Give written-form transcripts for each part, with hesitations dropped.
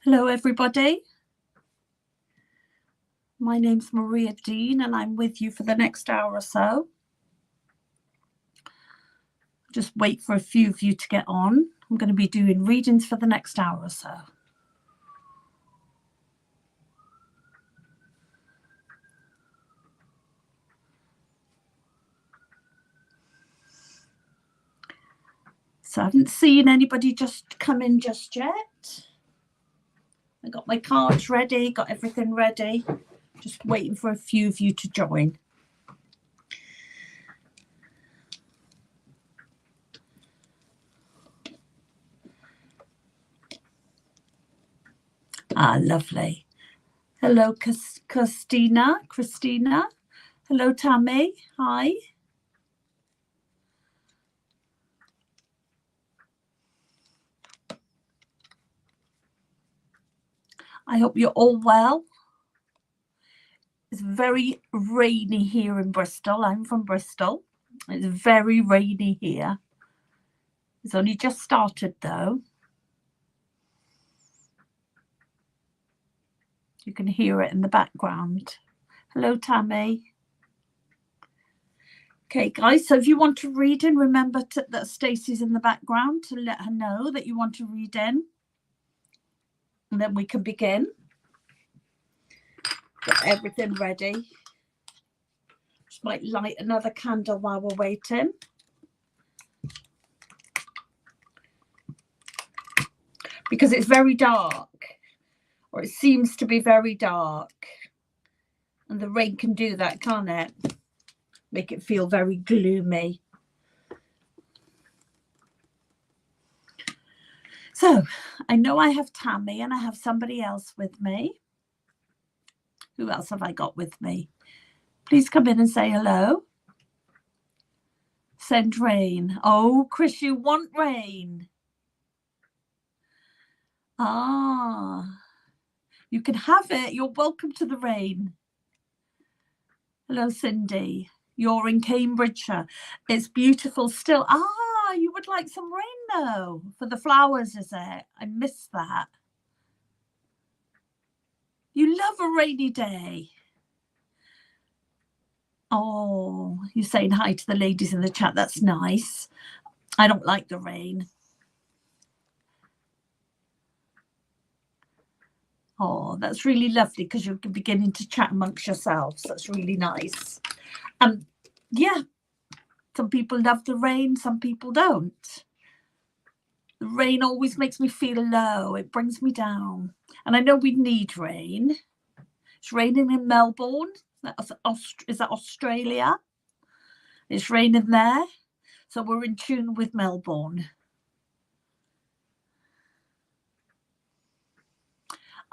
Hello, everybody. My name's Maria Deane, and I'm with you for the next hour or so. Just wait for a few of you to get on. I'm going to be doing readings for the next hour or so. So I haven't seen anybody just come in just yet. I got my cards ready, got everything ready. Just waiting for a few of you to join. Ah, lovely. Hello, Christina. Hello, Tammy. Hi. I hope you're all well. It's very rainy here in Bristol. I'm from Bristol. It's very rainy here. It's only just started though. You can hear it in the background. Hello, Tammy. Okay, guys, so if you want to read in, remember that Stacey's in the background to let her know that you want to read in. And then we can begin. Get everything ready. Just might light another candle while we're waiting. Because it's very dark, or it seems to be very dark. And the rain can do that, can't it? Make it feel very gloomy. So I know I have Tammy and I have somebody else with me. Who else have I got with me? Please come in and say hello. Send rain. Oh, Chris, you want rain? Ah, you can have it. You're welcome to the rain. Hello, Cindy. You're in Cambridgeshire. It's beautiful still. Ah, you would like some rain though for the flowers, is it? I missed that. You love a rainy day. Oh, you're saying hi to the ladies in the chat. That's nice. I don't like the rain. Oh, that's really lovely because you're beginning to chat amongst yourselves. That's really nice. Yeah, some people love the rain, some people don't. The rain always makes me feel low. It brings me down. And I know we need rain. It's raining in Melbourne. Is that Australia? It's raining there. So we're in tune with Melbourne.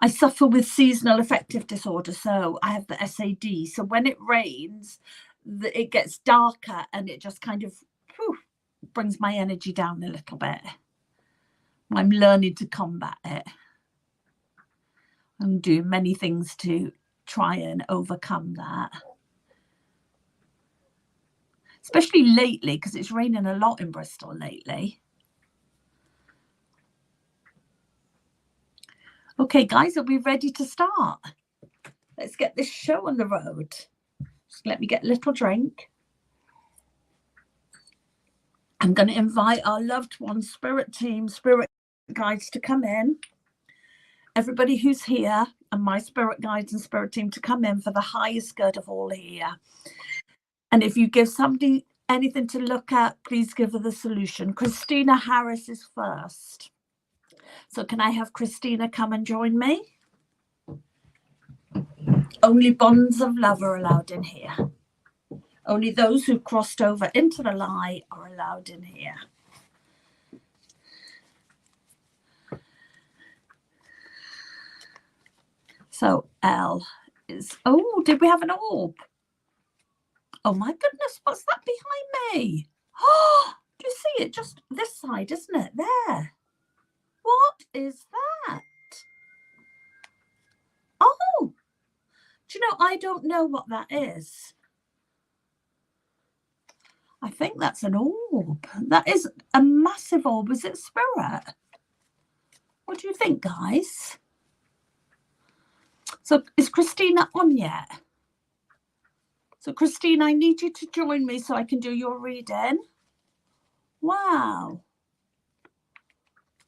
I suffer with seasonal affective disorder, so I have the SAD. So when it rains, it gets darker and it just kind of brings my energy down a little bit. I'm learning to combat it. I'm doing many things to try and overcome that. Especially lately, because it's raining a lot in Bristol lately. Okay, guys, are we ready to start? Let's get this show on the road. Just let me get a little drink. I'm going to invite our loved ones, spirit team, spirit guides to come in. Everybody who's here and my spirit guides and spirit team to come in for the highest good of all here. And if you give somebody anything to look at, please give her the solution. Christina Harris is first. So can I have Christina come and join me? Only bonds of love are allowed in here. Only those who've crossed over into the light are allowed in here. So L is, oh, did we have an orb? Oh my goodness, what's that behind me? Oh, do you see it? Just this side, isn't it? There. What is that? Oh, do you know, I don't know what that is. I think that's an orb. That is a massive orb. Is it spirit? What do you think, guys? So is Christina on yet? So Christina, I need you to join me so I can do your reading. Wow.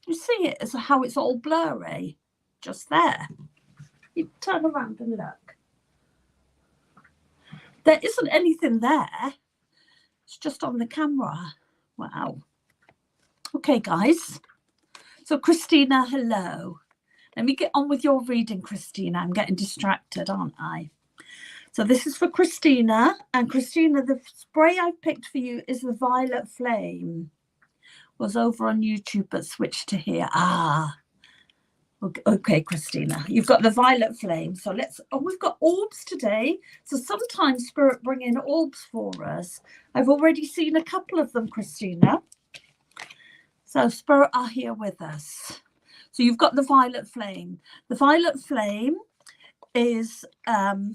You see it as how it's all blurry, just there. You turn around and look. There isn't anything there. It's just on the camera. Wow. Okay, guys. So Christina, hello. Let me get on with your reading, Christina. I'm getting distracted, aren't I? So this is for Christina. And Christina, the spray I've picked for you is the Violet Flame. Was over on YouTube, but switched to here. Ah. Okay, Christina, you've got the Violet Flame. So we've got orbs today. So sometimes Spirit bring in orbs for us. I've already seen a couple of them, Christina. So Spirit are here with us. So you've got the Violet Flame. The Violet Flame is the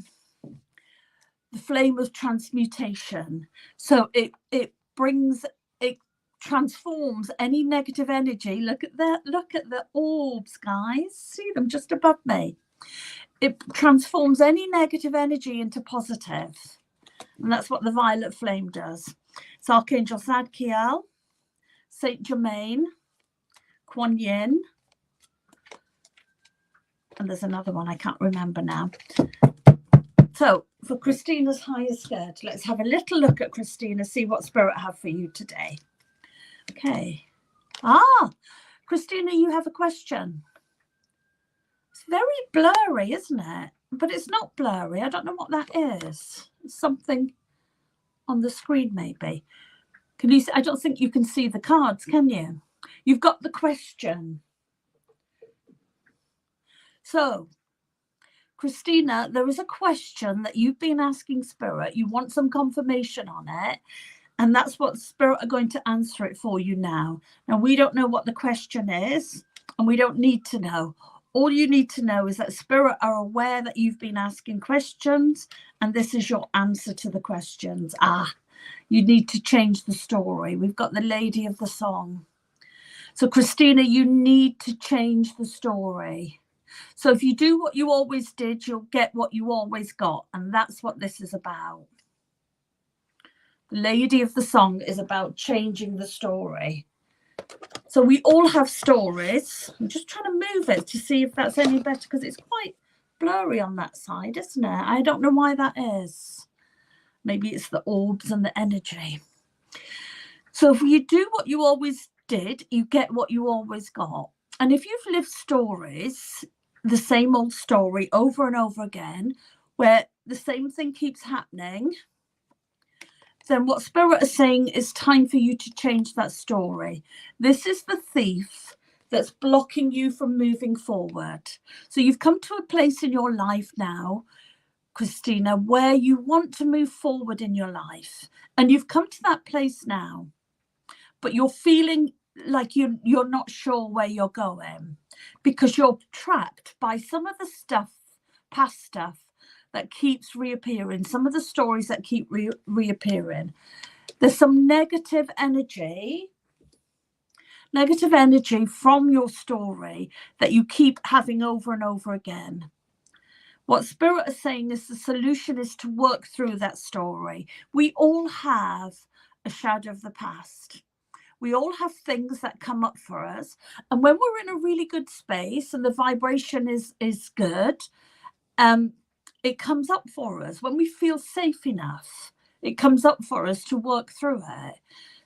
flame of transmutation. So it transforms any negative energy. Look at the orbs, guys. See them just above me. It transforms any negative energy into positive. And that's what the Violet Flame does. It's Archangel Zadkiel, Saint Germain, Kuan Yin, and there's another one I can't remember now. So for Christina's highest good, let's have a little look at Christina, see what Spirit have for you today. Okay. Christina, you have a question. It's very blurry, isn't it? But it's not blurry. I don't know what that is. It's something on the screen, maybe. Can you see? I don't think you can see the cards, can you? You've got the question. So, Christina, there is a question that you've been asking Spirit. You want some confirmation on it. And that's what Spirit are going to answer it for you now. Now, we don't know what the question is, and we don't need to know. All you need to know is that Spirit are aware that you've been asking questions, and this is your answer to the questions. You need to change the story. We've got the lady of the song. So, Christina, you need to change the story. So if you do what you always did, you'll get what you always got. And that's what this is about. The lady of the song is about changing the story. So we all have stories. I'm just trying to move it to see if that's any better, because it's quite blurry on that side, isn't it? I don't know why that is. Maybe it's the orbs and the energy. So if you do what you always did, you get what you always got. And if you've lived stories, the same old story over and over again, where the same thing keeps happening, then what Spirit is saying is time for you to change that story. This is the thief that's blocking you from moving forward. So you've come to a place in your life now, Christina, where you want to move forward in your life. And you've come to that place now, but you're feeling like you're not sure where you're going because you're trapped by some of the stuff, past stuff, that keeps reappearing, some of the stories that keep reappearing. There's some negative energy from your story that you keep having over and over again. What Spirit is saying is the solution is to work through that story. We all have a shadow of the past. We all have things that come up for us. And when we're in a really good space and the vibration is good, it comes up for us. When we feel safe enough, it comes up for us to work through it.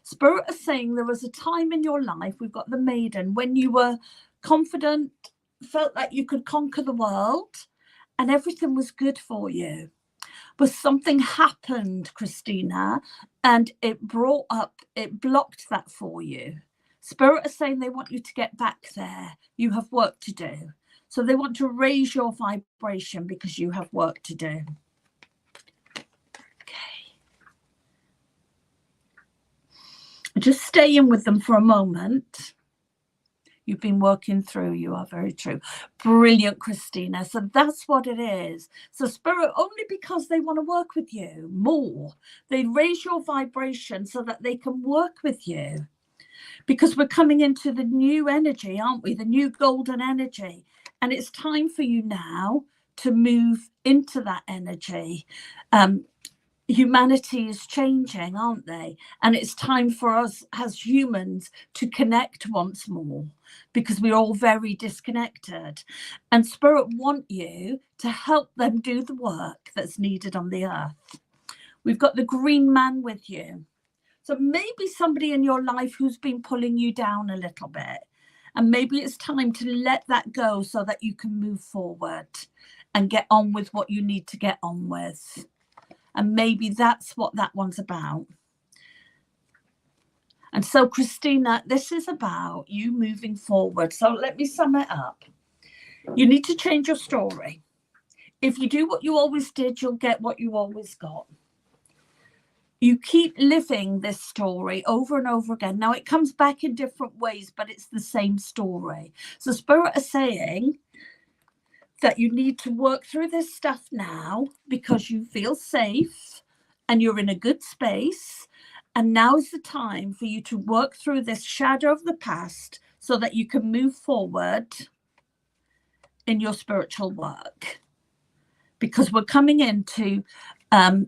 Spirit is saying there was a time in your life, we've got the maiden, when you were confident, felt like you could conquer the world and everything was good for you. But something happened, Christina, and it blocked that for you. Spirit is saying they want you to get back there. You have work to do. So they want to raise your vibration because you have work to do. Okay. Just stay in with them for a moment. You've been working through. You are very true. Brilliant, Christina. So that's what it is. So Spirit, only because they want to work with you more. They raise your vibration so that they can work with you. Because we're coming into the new energy, aren't we? The new golden energy. And it's time for you now to move into that energy. Humanity is changing, aren't they? And it's time for us as humans to connect once more, because we're all very disconnected. And Spirit want you to help them do the work that's needed on the earth. We've got the green man with you. So maybe somebody in your life who's been pulling you down a little bit. And maybe it's time to let that go so that you can move forward and get on with what you need to get on with. And maybe that's what that one's about. And so, Christina, this is about you moving forward. So let me sum it up. You need to change your story. If you do what you always did, you'll get what you always got. You keep living this story over and over again. Now, it comes back in different ways, but it's the same story. So Spirit is saying that you need to work through this stuff now because you feel safe and you're in a good space. And now is the time for you to work through this shadow of the past so that you can move forward in your spiritual work. Because we're coming into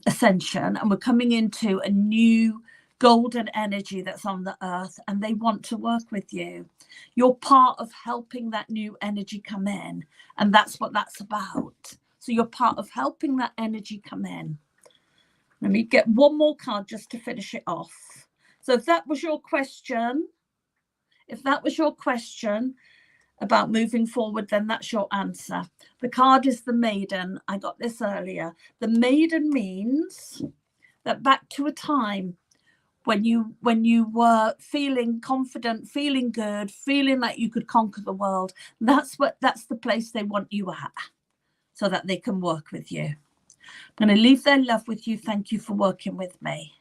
ascension, and we're coming into a new golden energy that's on the earth, and they want to work with you. You're part of helping that new energy come in, and that's what that's about. So you're part of helping that energy come in. Let me get one more card just to finish it off. So if that was your question, about moving forward, then that's your answer. The card is the maiden. I got this earlier. The maiden means that back to a time when you were feeling confident, feeling good, feeling like you could conquer the world. That's the place they want you at, so that they can work with you. I'm going to leave their love with you. Thank you for working with me.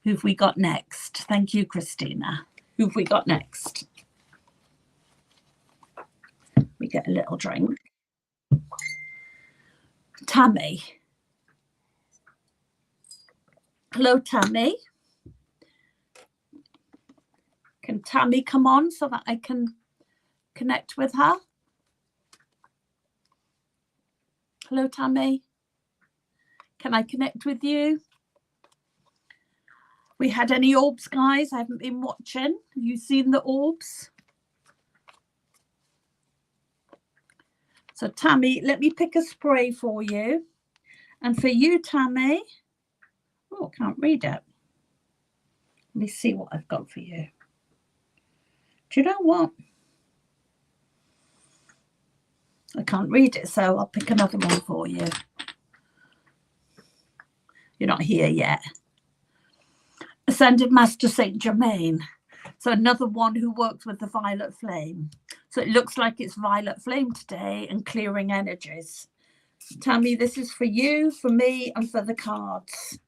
Who've we got next? Thank you, Christina. Who've we got next? We get a little drink. Tammy. Hello, Tammy. Can Tammy come on so that I can connect with her? Hello, Tammy. Can I connect with you? We had any orbs, guys? I haven't been watching. Have you seen the orbs? So, Tammy, let me pick a spray for you. And for you, Tammy, oh, I can't read it. Let me see what I've got for you. Do you know what? I can't read it, so I'll pick another one for you. You're not here yet. Ascended Master Saint Germain. So another one who works with the violet flame. So it looks like it's violet flame today and clearing energies. Tammy, this is for you, for me, and for the cards.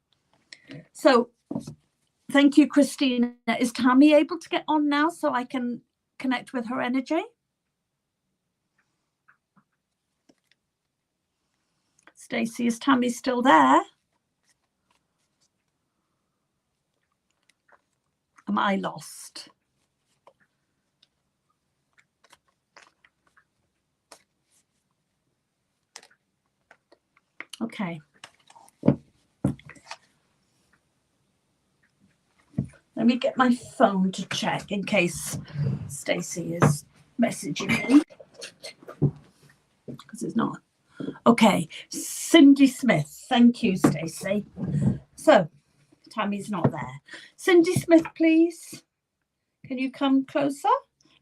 So thank you, Christina. Is Tammy able to get on now so I can connect with her energy? Stacey, is Tammy still there? Am I lost? Okay. Let me get my phone to check in case Stacey is messaging me. Because it's not. Okay. Cindy Smith. Thank you, Stacey. So, Tammy's not there. Cindy Smith, please. Can you come closer?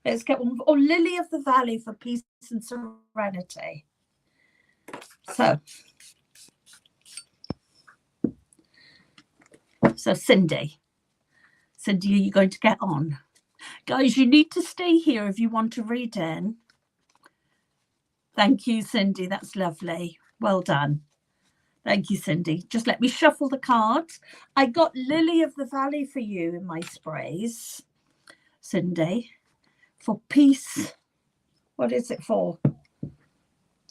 Let's get one. Oh, Lily of the Valley for peace and serenity. So Cindy, are you going to get on? Guys, you need to stay here if you want to read in. Thank you, Cindy. That's lovely. Well done. Thank you, Cindy. Just let me shuffle the cards. I got Lily of the Valley for you in my sprays, Cindy, for peace. What is it for?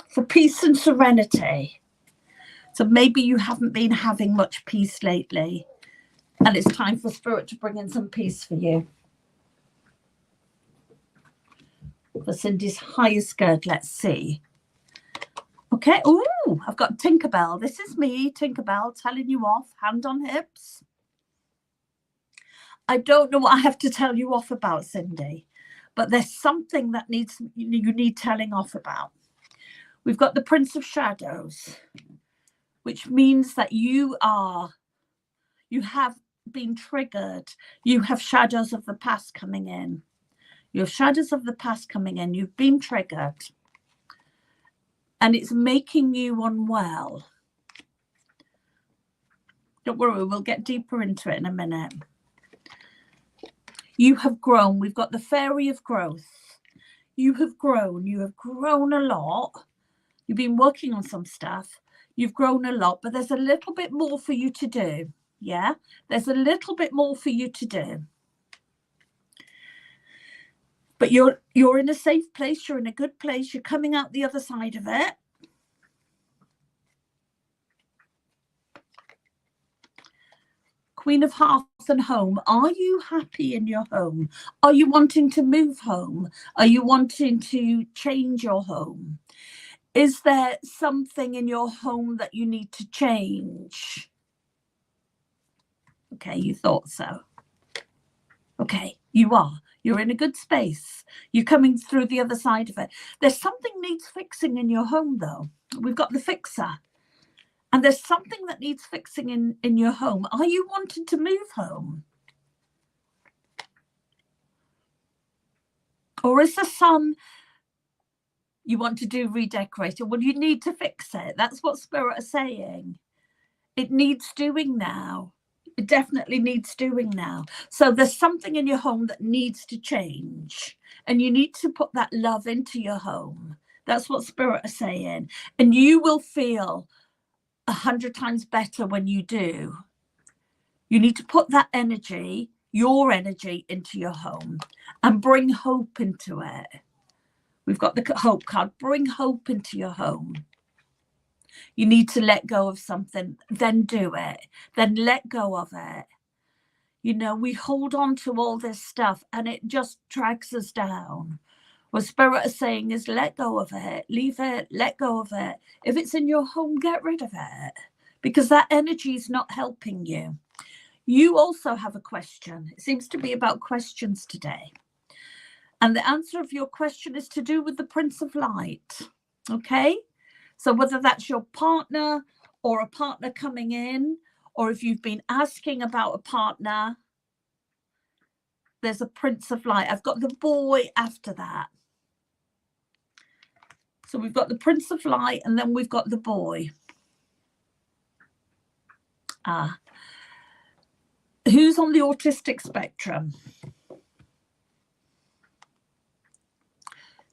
For peace and serenity. So maybe you haven't been having much peace lately, and it's time for Spirit to bring in some peace for you. For Cindy's highest good, let's see. Okay. Oh, I've got Tinkerbell. This is me, Tinkerbell, telling you off, hand on hips. I don't know what I have to tell you off about, Cindy, but there's something that you need telling off about. We've got the Prince of Shadows, which means that you have been triggered. You have shadows of the past coming in. You have shadows of the past coming in. You've been triggered. And it's making you unwell. Don't worry, we'll get deeper into it in a minute. You have grown. We've got the fairy of growth. You have grown. You have grown a lot. You've been working on some stuff. You've grown a lot, but there's a little bit more for you to do. Yeah, there's a little bit more for you to do. But you're in a safe place. You're in a good place. You're coming out the other side of it. Queen of Hearts and Home. Are you happy in your home? Are you wanting to move home? Are you wanting to change your home? Is there something in your home that you need to change? Okay, you thought so. Okay, you are. You're in a good space. You're coming through the other side of it. There's something needs fixing in your home, though. We've got the fixer. And there's something that needs fixing in your home. Are you wanting to move home? Or is there some you want to do redecorating? Well, you need to fix it. That's what Spirit are saying. It needs doing now. It definitely needs doing now. So there's something in your home that needs to change. And you need to put that love into your home. That's what Spirit are saying. And you will feel 100 times better when you do. You need to put that energy, your energy, into your home and bring hope into it. We've got the hope card. Bring hope into your home. You need to let go of something, then do it. Then let go of it. You know, we hold on to all this stuff and it just drags us down. What Spirit is saying is let go of it, leave it, let go of it. If it's in your home, get rid of it, because that energy is not helping you. You also have a question. It seems to be about questions today. And the answer of your question is to do with the Prince of Light. Okay? So whether that's your partner or a partner coming in, or if you've been asking about a partner, there's a Prince of Light. I've got the boy after that. So we've got the Prince of Light and then we've got the boy. Who's on the autistic spectrum?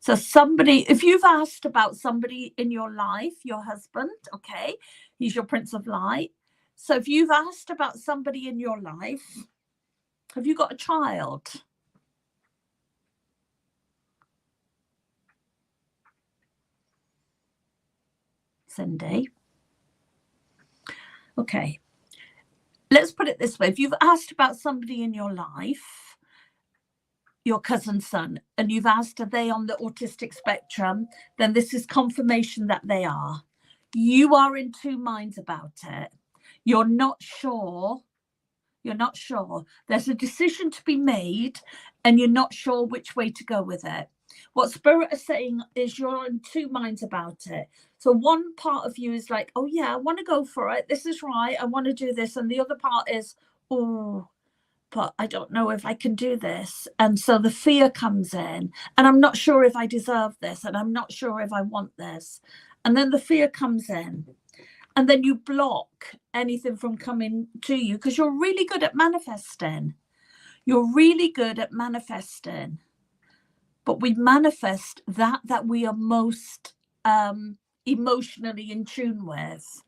So somebody, if you've asked about somebody in your life, your husband, okay, he's your Prince of Light. So if you've asked about somebody in your life, have you got a child? Cindy. Okay. Let's put it this way. If you've asked about somebody in your life, your cousin's son, and you've asked, are they on the autistic spectrum? Then this is confirmation that they are. You are in two minds about it. You're not sure. You're not sure. There's a decision to be made and you're not sure which way to go with it. What Spirit is saying is you're in two minds about it. So one part of you is like, oh yeah, I want to go for it. This is right. I want to do this. And the other part is, oh, but I don't know if I can do this. And so the fear comes in and I'm not sure if I deserve this. And I'm not sure if I want this. And then the fear comes in. And then you block anything from coming to you because you're really good at manifesting. You're really good at manifesting. But we manifest that we are most emotionally in tune with.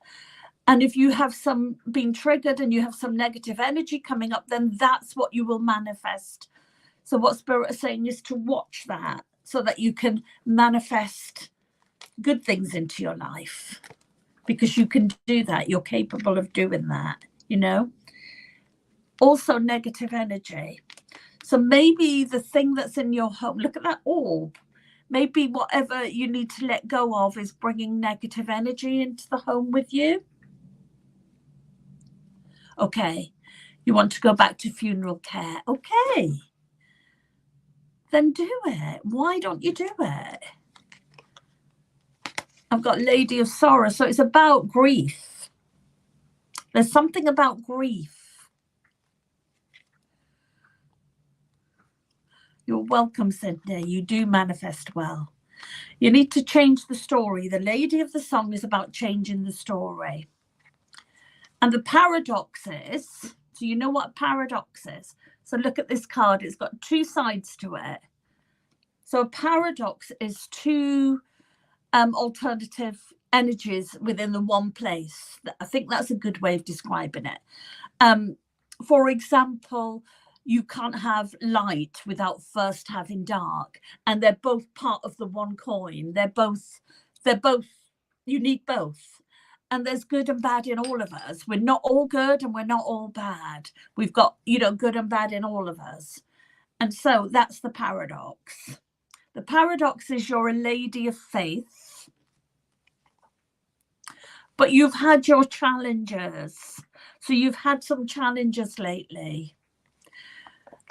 And if you have some being triggered and you have some negative energy coming up, then that's what you will manifest. So what Spirit is saying is to watch that so that you can manifest good things into your life. Because you can do that. You're capable of doing that, you know. Also negative energy. So maybe the thing that's in your home, look at that orb. Maybe whatever you need to let go of is bringing negative energy into the home with you. Okay, you want to go back to funeral care. Okay, then do it. Why don't you do it? I've got Lady of Sorrow, so it's about grief. There's something about grief. You're welcome, Cindy. You do manifest well. You need to change the story. The Lady of the Song is about changing the story. And the paradox is, so you know what a paradox is? So look at this card. It's got two sides to it. So a paradox is two alternative energies within the one place. I think that's a good way of describing it. For example, you can't have light without first having dark, and they're both part of the one coin. They're both, you need both. And there's good and bad in all of us. We're not all good and we're not all bad. We've got, good and bad in all of us. And so that's the paradox. The paradox is you're a lady of faith, but you've had your challenges. So you've had some challenges lately.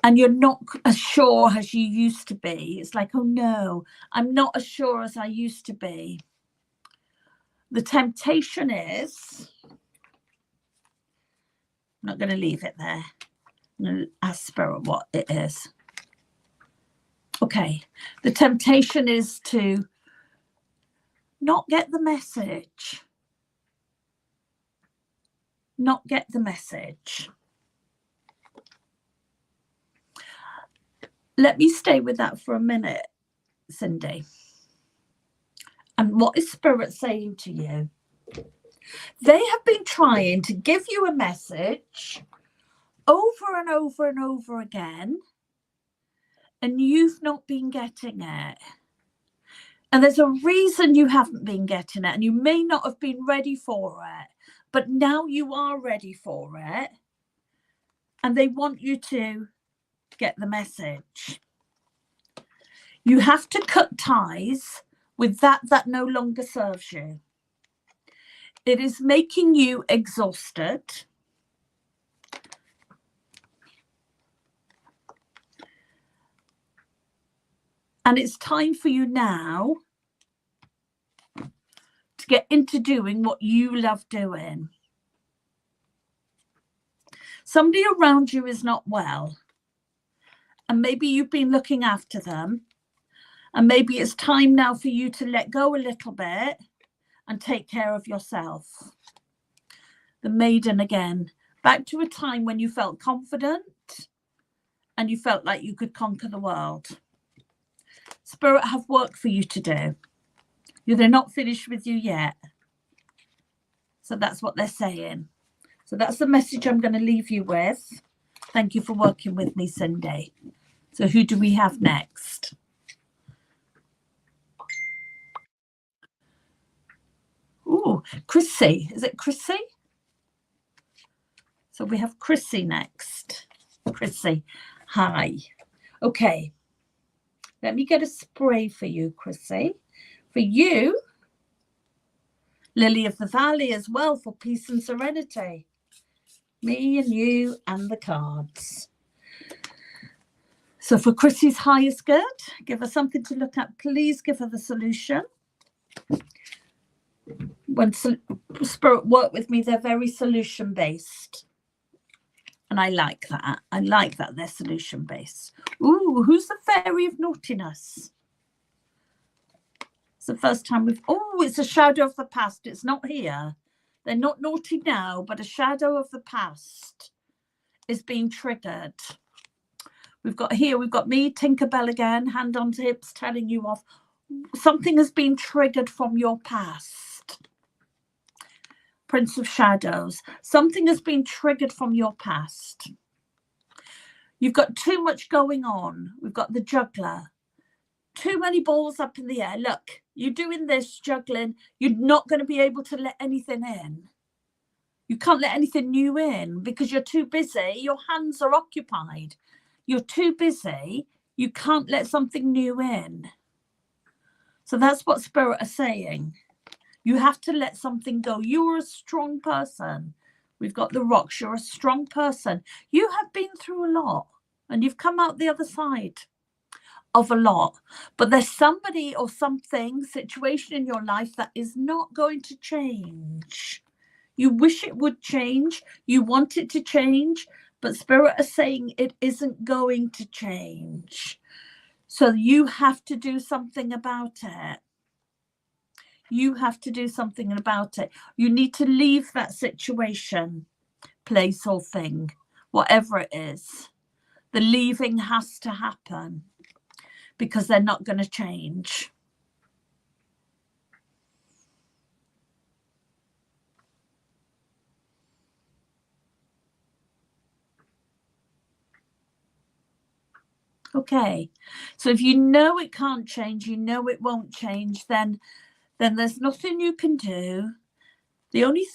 And you're not as sure as you used to be. It's like, oh no, I'm not as sure as I used to be. The temptation is, I'm not going to leave it there. I'm going to ask Spirit what it is. Okay, the temptation is to not get the message. Not get the message. Let me stay with that for a minute, Cindy. And what is Spirit saying to you? They have been trying to give you a message over and over and over again, and you've not been getting it. And there's a reason you haven't been getting it, and you may not have been ready for it, but now you are ready for it, and they want you to get the message. You have to cut ties with that no longer serves you. It is making you exhausted. And it's time for you now to get into doing what you love doing. Somebody around you is not well, and maybe you've been looking after them, and maybe it's time now for you to let go a little bit and take care of yourself. The Maiden again, back to a time when you felt confident and you felt like you could conquer the world. Spirit have work for you to do. They're not finished with you yet. So that's what they're saying. So that's the message I'm going to leave you with. Thank you for working with me, Cindy. So who do we have next? Ooh, Chrissy. Is it Chrissy? So we have Chrissy next. Chrissy, hi. Okay. Let me get a spray for you, Chrissy. For you, Lily of the Valley as well, for peace and serenity. Me and you and the cards. So for Chrissy's highest good, give her something to look at. Please give her the solution. When Spirit work with me, they're very solution-based. And I like that. I like that they're solution-based. Ooh, who's the fairy of naughtiness? It's the first time we've... Oh, it's a shadow of the past. It's not here. They're not naughty now, but a shadow of the past is being triggered. We've got me, Tinkerbell again, hand on hips, telling you off. Something has been triggered from your past. Prince of Shadows. Something has been triggered from your past. You've got too much going on. We've got the juggler. Too many balls up in the air. Look, you're doing this juggling. You're not going to be able to let anything in. You can't let anything new in because you're too busy. Your hands are occupied. You're too busy. You can't let something new in. So that's what Spirit are saying. You have to let something go. You're a strong person. We've got the rocks. You're a strong person. You have been through a lot and you've come out the other side of a lot. But there's somebody or something, situation in your life that is not going to change. You wish it would change. You want it to change. But Spirit are saying it isn't going to change. So you have to do something about it. You have to do something about it. You need to leave that situation, place or thing, whatever it is. The leaving has to happen because they're not going to change. Okay, so if you know it can't change, you know it won't change, then there's nothing you can do. The only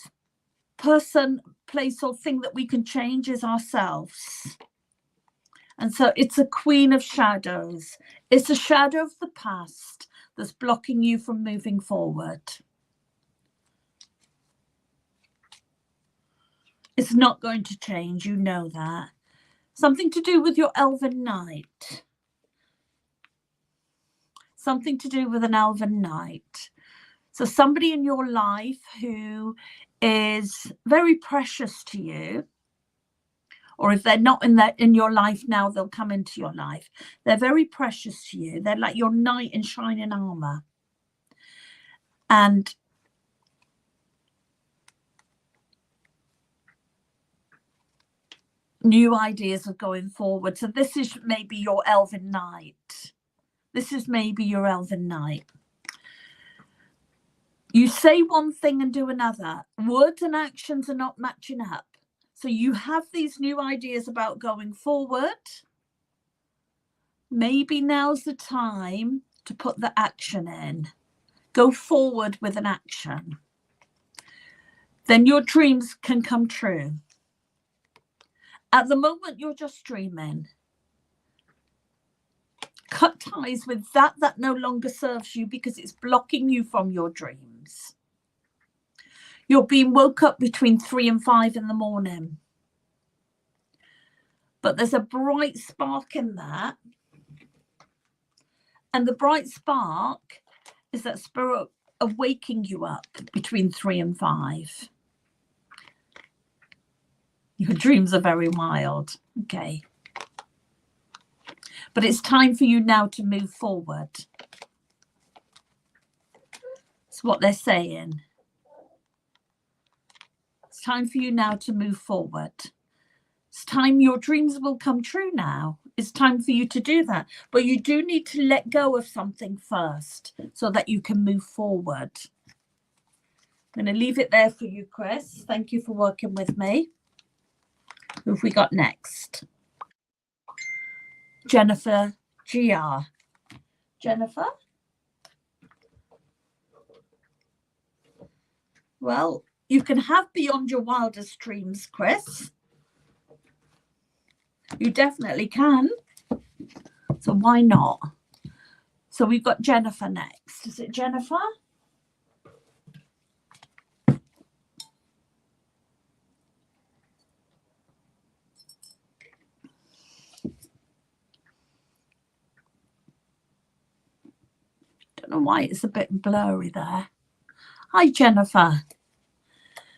person, place or thing that we can change is ourselves. And so it's a queen of shadows. It's a shadow of the past that's blocking you from moving forward. It's not going to change, you know that. Something to do with your elven knight. Something to do with an elven knight. So somebody in your life who is very precious to you, or if they're not in your life now, they'll come into your life. They're very precious to you. They're like your knight in shining armor. And new ideas are going forward. So this is maybe your elven knight. This is maybe your elven knight. You say one thing and do another. Words and actions are not matching up. So you have these new ideas about going forward. Maybe now's the time to put the action in. Go forward with an action. Then your dreams can come true. At the moment, you're just dreaming. Cut ties with that no longer serves you because it's blocking you from your dreams. You're being woke up between 3 and 5 in the morning. But there's a bright spark in that. And the bright spark is that Spirit of waking you up between 3 and 5. Your dreams are very wild. Okay. But it's time for you now to move forward. That's what they're saying. It's time for you now to move forward. It's time your dreams will come true now. It's time for you to do that. But you do need to let go of something first so that you can move forward. I'm going to leave it there for you, Chris. Thank you for working with me. Who have we got next? Jennifer GR. Jennifer? Well, you can have beyond your wildest dreams, Chris. You definitely can. So why not? So we've got Jennifer next. Is it Jennifer? Don't know why it's a bit blurry there. Hi, Jennifer.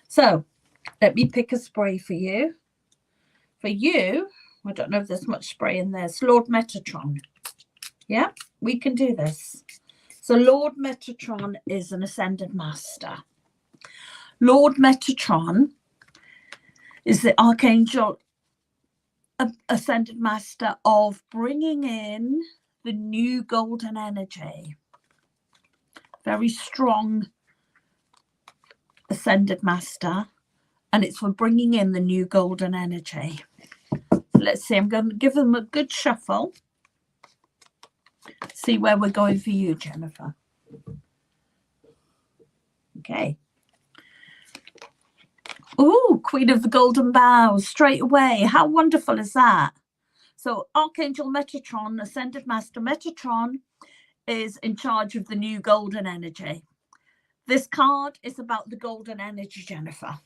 So let me pick a spray for you. For you, I don't know if there's much spray in there. It's Lord Metatron. Yeah, we can do this. So Lord Metatron is an ascended master. Lord Metatron is the archangel ascended master of bringing in the new golden energy. Very strong ascended master, and it's for bringing in the new golden energy. Let's see, I'm going to give them a good shuffle. See where we're going for you, Jennifer. Okay. Oh, Queen of the Golden Boughs, straight away. How wonderful is that? So Archangel Metatron, Ascended Master Metatron, is in charge of the new golden energy. This card is about the golden energy, Jennifer.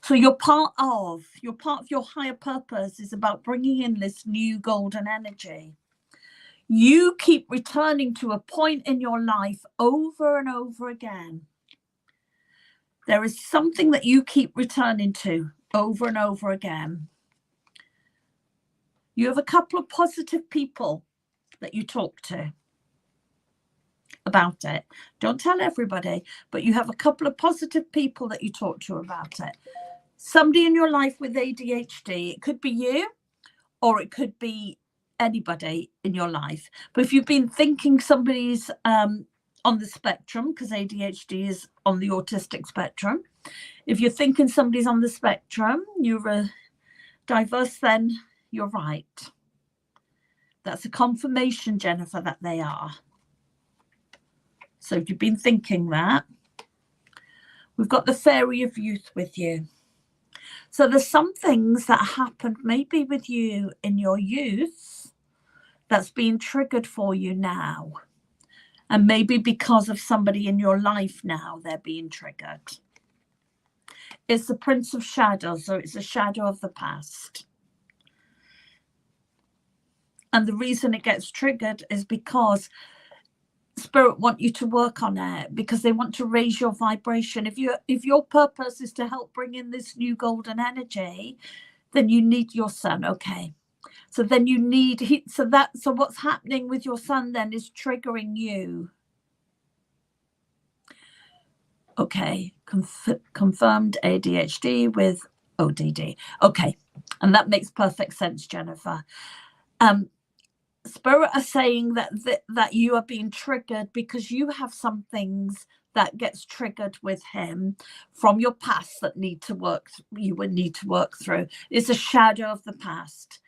So you're part of your higher purpose is about bringing in this new golden energy. You keep returning to a point in your life over and over again. There is something that you keep returning to over and over again. You have a couple of positive people that you talk to about it. Don't tell everybody, but you have a couple of positive people that you talk to about it. Somebody in your life with ADHD, it could be you, or it could be anybody in your life. But if you've been thinking somebody's on the spectrum, because ADHD is on the autistic spectrum, if you're thinking somebody's on the spectrum, you're diverse, then you're right. That's a confirmation, Jennifer, that they are. So if you've been thinking that, we've got the fairy of youth with you. So there's some things that happened maybe with you in your youth that's being triggered for you now. And maybe because of somebody in your life now, they're being triggered. It's the Prince of Shadows, so it's a shadow of the past. And the reason it gets triggered is because Spirit want you to work on it, because they want to raise your vibration. If your purpose is to help bring in this new golden energy, then you need your sun. Okay. So then you need, so what's happening with your sun then is triggering you. Okay. Confirmed ADHD with ODD. Okay. And that makes perfect sense, Jennifer. Spirit are saying that you are being triggered because you have some things that gets triggered with him from your past that you would need to work through. It's a shadow of the past.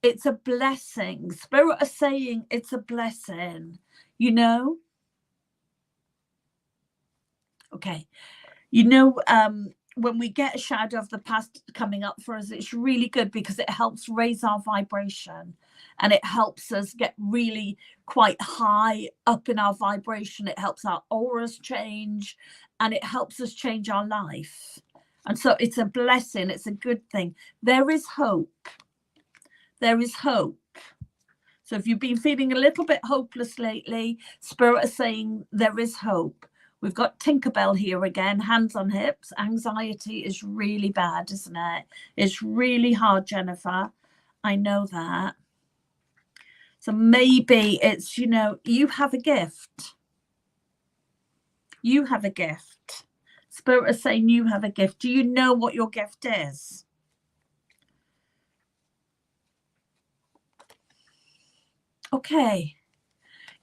It's a blessing. Spirit are saying it's a blessing, you know? Okay. You know, when we get a shadow of the past coming up for us, it's really good because it helps raise our vibration. And it helps us get really quite high up in our vibration. It helps our auras change, and it helps us change our life. And so it's a blessing. It's a good thing. There is hope. There is hope. So if you've been feeling a little bit hopeless lately, Spirit is saying there is hope. We've got Tinkerbell here again, hands on hips. Anxiety is really bad, isn't it? It's really hard, Jennifer. I know that. So maybe it's, you know, you have a gift. You have a gift. Spirit is saying you have a gift. Do you know what your gift is? Okay.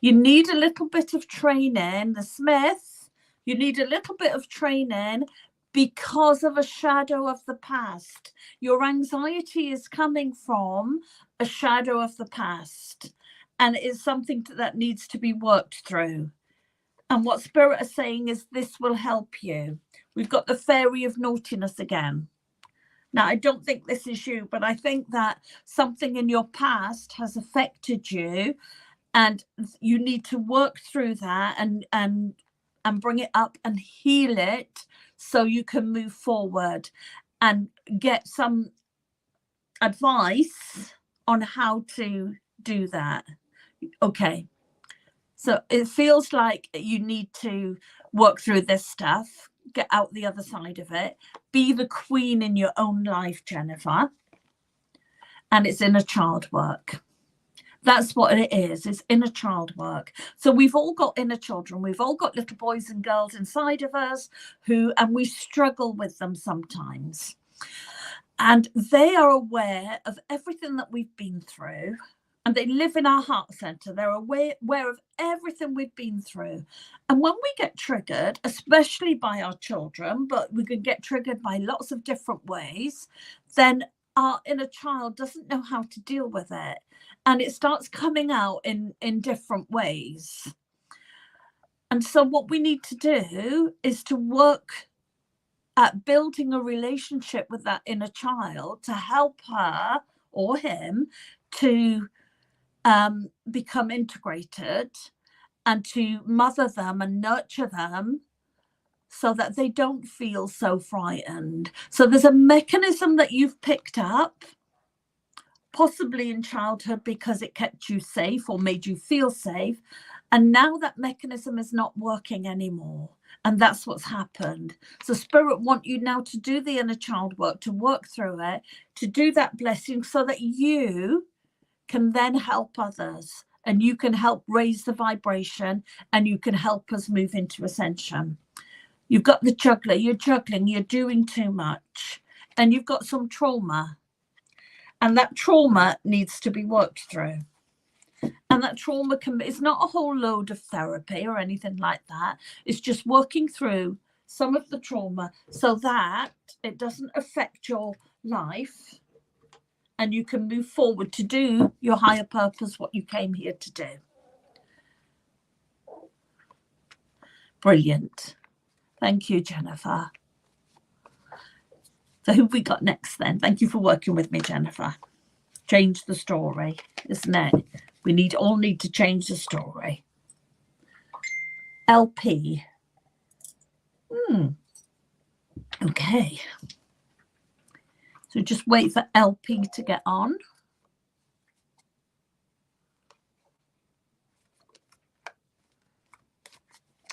You need a little bit of training. The Smith, you need a little bit of training because of a shadow of the past. Your anxiety is coming from a shadow of the past, and it is something that needs to be worked through. And what Spirit is saying is this will help you. We've got the fairy of naughtiness again. Now, I don't think this is you, but I think that something in your past has affected you, and you need to work through that and bring it up and heal it so you can move forward and get some advice on how to do that. Okay. So it feels like you need to work through this stuff, get out the other side of it, be the queen in your own life, Jennifer. And it's inner child work. That's what it is. It's inner child work. So we've all got inner children. We've all got little boys and girls inside of us and we struggle with them sometimes. And they are aware of everything that we've been through. And they live in our heart center. They're aware of everything we've been through. And when we get triggered, especially by our children, but we can get triggered by lots of different ways, then our inner child doesn't know how to deal with it. And it starts coming out in different ways. And so what we need to do is to work at building a relationship with that inner child to help her or him to become integrated and to mother them and nurture them so that they don't feel so frightened. So there's a mechanism that you've picked up, possibly in childhood because it kept you safe or made you feel safe. And now that mechanism is not working anymore. And that's what's happened. So Spirit want you now to do the inner child work, to work through it, to do that blessing so that you can then help others and you can help raise the vibration and you can help us move into ascension. You've got the juggler, you're juggling, you're doing too much, and you've got some trauma. And that trauma needs to be worked through. And that trauma it's not a whole load of therapy or anything like that. It's just working through some of the trauma so that it doesn't affect your life and you can move forward to do your higher purpose, what you came here to do. Brilliant. Thank you, Jennifer. So who have we got next then? Thank you for working with me, Jennifer. Change the story, isn't it? We all need to change the story. LP. Okay. So just wait for LP to get on.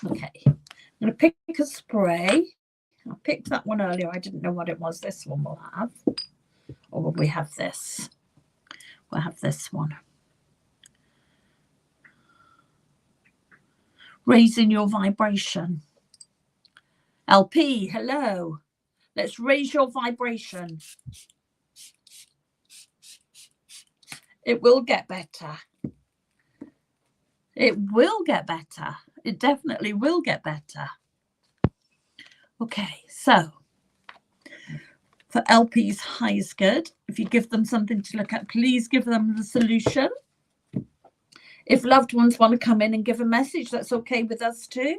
Okay. I'm going to pick a spray. I picked that one earlier. I didn't know what it was. This one we'll have. Or will we have this? We'll have this one. Raising your vibration. LP, hello. Let's raise your vibration. It will get better. It will get better. It definitely will get better. Okay, so for LP's high is good. If you give them something to look at, please give them the solution. If loved ones want to come in and give a message, that's okay with us too.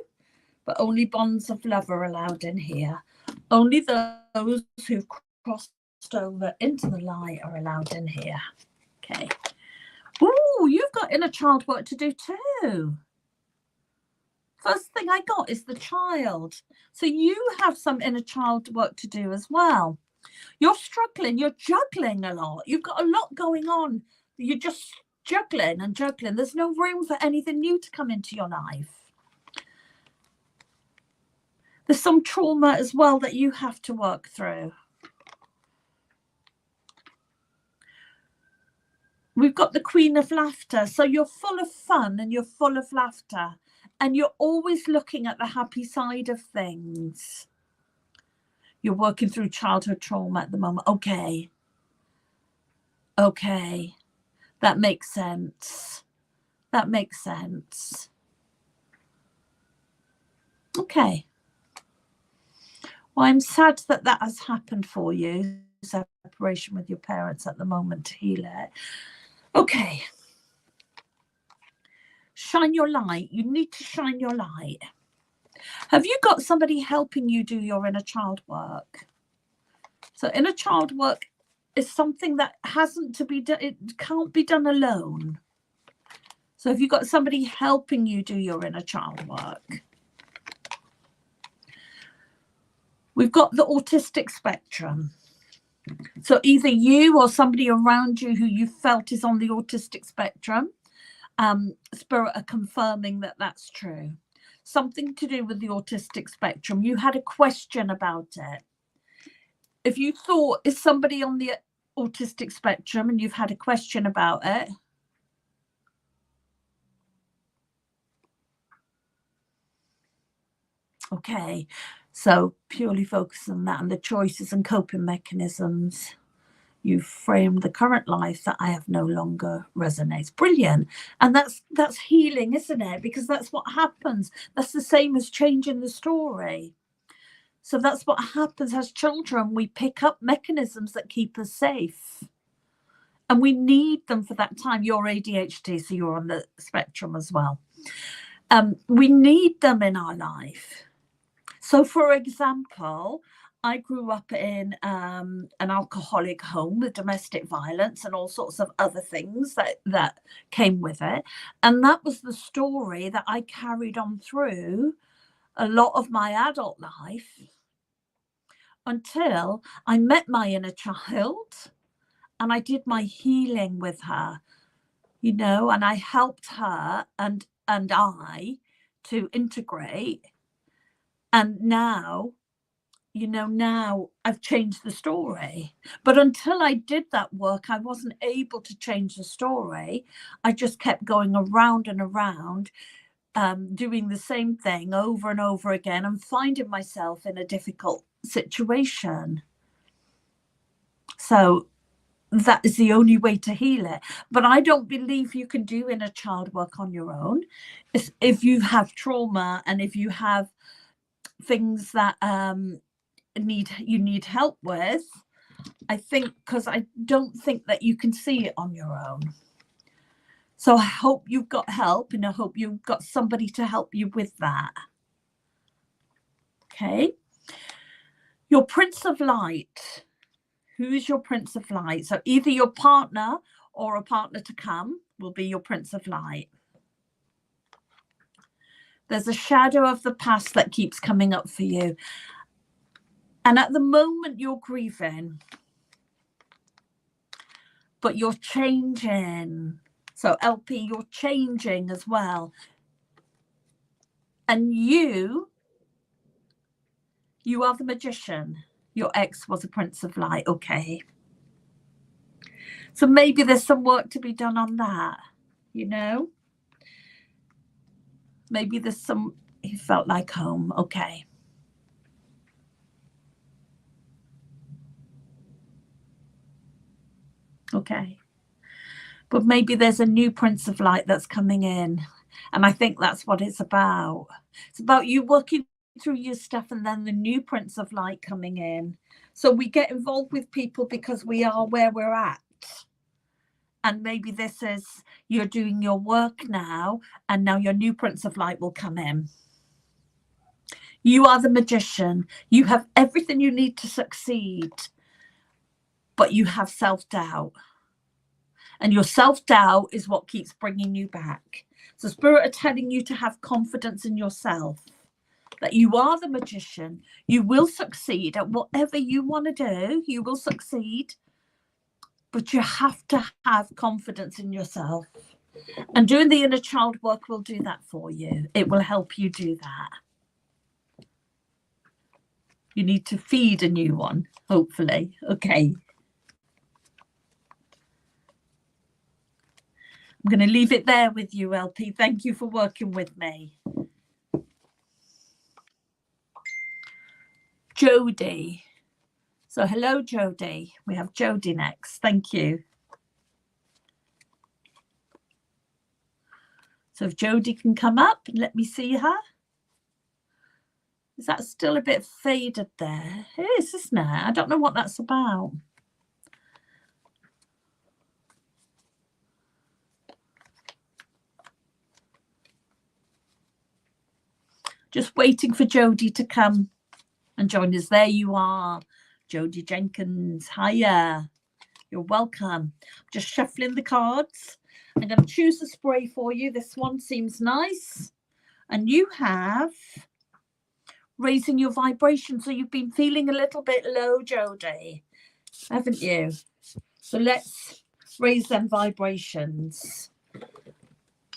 But only bonds of love are allowed in here. Only those who've crossed over into the light are allowed in here. Okay. Ooh, you've got inner child work to do too. First thing I got is the child. So you have some inner child work to do as well. You're struggling. You're juggling a lot. You've got a lot going on. You're just juggling and juggling. There's no room for anything new to come into your life. There's some trauma as well that you have to work through. We've got the Queen of Laughter. So you're full of fun and you're full of laughter. And you're always looking at the happy side of things. You're working through childhood trauma at the moment. Okay. Okay. That makes sense. That makes sense. Okay. Well, I'm sad that that has happened for you. Separation with your parents at the moment to heal it. Okay. Shine your light. You need to shine your light. Have you got somebody helping you do your inner child work? So inner child work is something that hasn't to be done. It can't be done alone. So have you got somebody helping you do your inner child work? We've got the autistic spectrum. So either you or somebody around you who you felt is on the autistic spectrum, Spirit are confirming that that's true. Something to do with the autistic spectrum. You had a question about it. If you thought, is somebody on the autistic spectrum and you've had a question about it, okay, so purely focus on that and the choices and coping mechanisms. You framed the current life that I have no longer resonates. Brilliant. And that's healing, isn't it? Because that's what happens. That's the same as changing the story. So that's what happens as children. We pick up mechanisms that keep us safe. And we need them for that time. You're ADHD, so you're on the spectrum as well. We need them in our life. So, for example, I grew up in an alcoholic home with domestic violence and all sorts of other things that came with it. And that was the story that I carried on through a lot of my adult life until I met my inner child and I did my healing with her, you know, and I helped her and I to integrate. And now, you know, now I've changed the story. But until I did that work, I wasn't able to change the story. I just kept going around and around, doing the same thing over and over again and finding myself in a difficult situation. So that is the only way to heal it. But I don't believe you can do inner child work on your own. If you have trauma and if you have things that you need help with, I think, because I don't think that you can see it on your own. So I hope you've got help, and I hope you've got somebody to help you with that. Okay. Your Prince of Light. Who's your Prince of Light? So either your partner or a partner to come will be your Prince of Light. There's a shadow of the past that keeps coming up for you. And at the moment you're grieving, but you're changing. So LP, you're changing as well. And you are the Magician. Your ex was a Prince of Light. Okay. So maybe there's some work to be done on that, you know? Maybe there's some, he felt like home. Okay. Okay. But maybe there's a new Prince of Light that's coming in. And I think that's what it's about. It's about you working through your stuff and then the new Prince of Light coming in. So we get involved with people because we are where we're at. And maybe this is, you're doing your work now, and now your new Prince of Light will come in. You are the Magician. You have everything you need to succeed, but you have self-doubt. And your self-doubt is what keeps bringing you back. So Spirit are telling you to have confidence in yourself, that you are the Magician. You will succeed at whatever you want to do. You will succeed, but you have to have confidence in yourself. And doing the inner child work will do that for you. It will help you do that. You need to feed a new one, hopefully. Okay. I'm going to leave it there with you, LP. Thank you for working with me. Jody. So hello, Jody. We have Jody next. Thank you. So if Jody can come up and let me see her. Is that still a bit faded there? It is, isn't it? I don't know what that's about. Just waiting for Jody to come and join us. There you are, Jody Jenkins. Hiya. You're welcome. Just shuffling the cards. I'm going to choose a spray for you. This one seems nice. And you have raising your vibration. So you've been feeling a little bit low, Jody, haven't you? So let's raise them vibrations.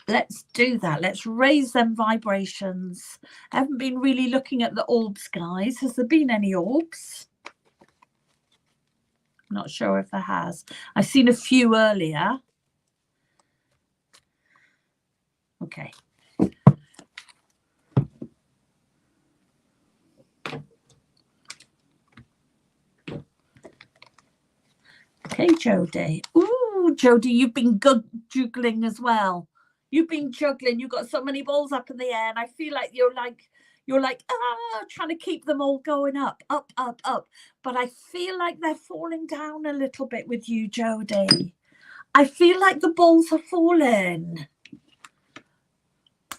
Let's do that. Let's raise them vibrations. I haven't been really looking at the orbs, guys. Has there been any orbs? I'm not sure if there has. I've seen a few earlier. Okay. Okay, Jody. Ooh, Jody, you've been good juggling as well. You've been juggling. You've got so many balls up in the air, and I feel like you're trying to keep them all going up. But I feel like they're falling down a little bit with you, Jody. I feel like the balls are falling.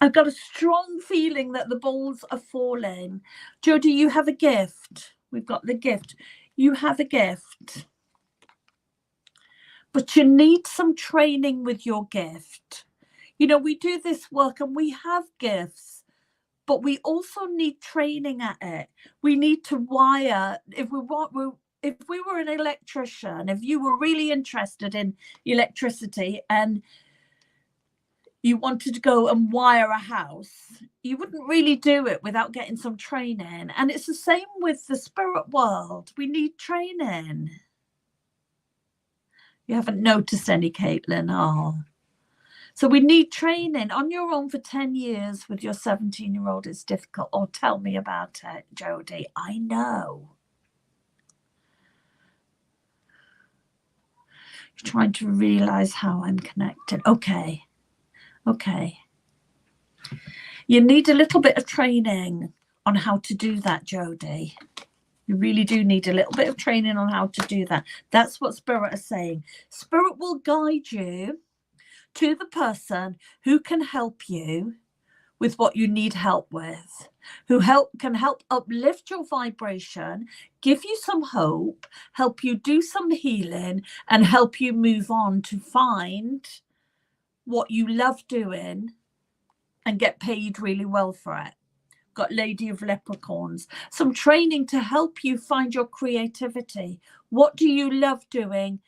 I've got a strong feeling that the balls are falling. Jody, you have a gift. We've got the gift. You have a gift. But you need some training with your gift. You know, we do this work and we have gifts, but we also need training at it. We need to wire. If we were an electrician, if you were really interested in electricity and you wanted to go and wire a house, you wouldn't really do it without getting some training. And it's the same with the spirit world. We need training. You haven't noticed any, Caitlin? Oh. So we need training. On your own for 10 years with your 17-year-old, it's difficult. Oh, tell me about it, Jodie. I know. You're trying to realize how I'm connected. Okay. Okay. You need a little bit of training on how to do that, Jodie. You really do need a little bit of training on how to do that. That's what Spirit is saying. Spirit will guide you to the person who can help you with what you need help with, who can help uplift your vibration, give you some hope, help you do some healing, and help you move on to find what you love doing and get paid really well for it. Got Lady of Leprechauns. Some training to help you find your creativity. What do you love doing?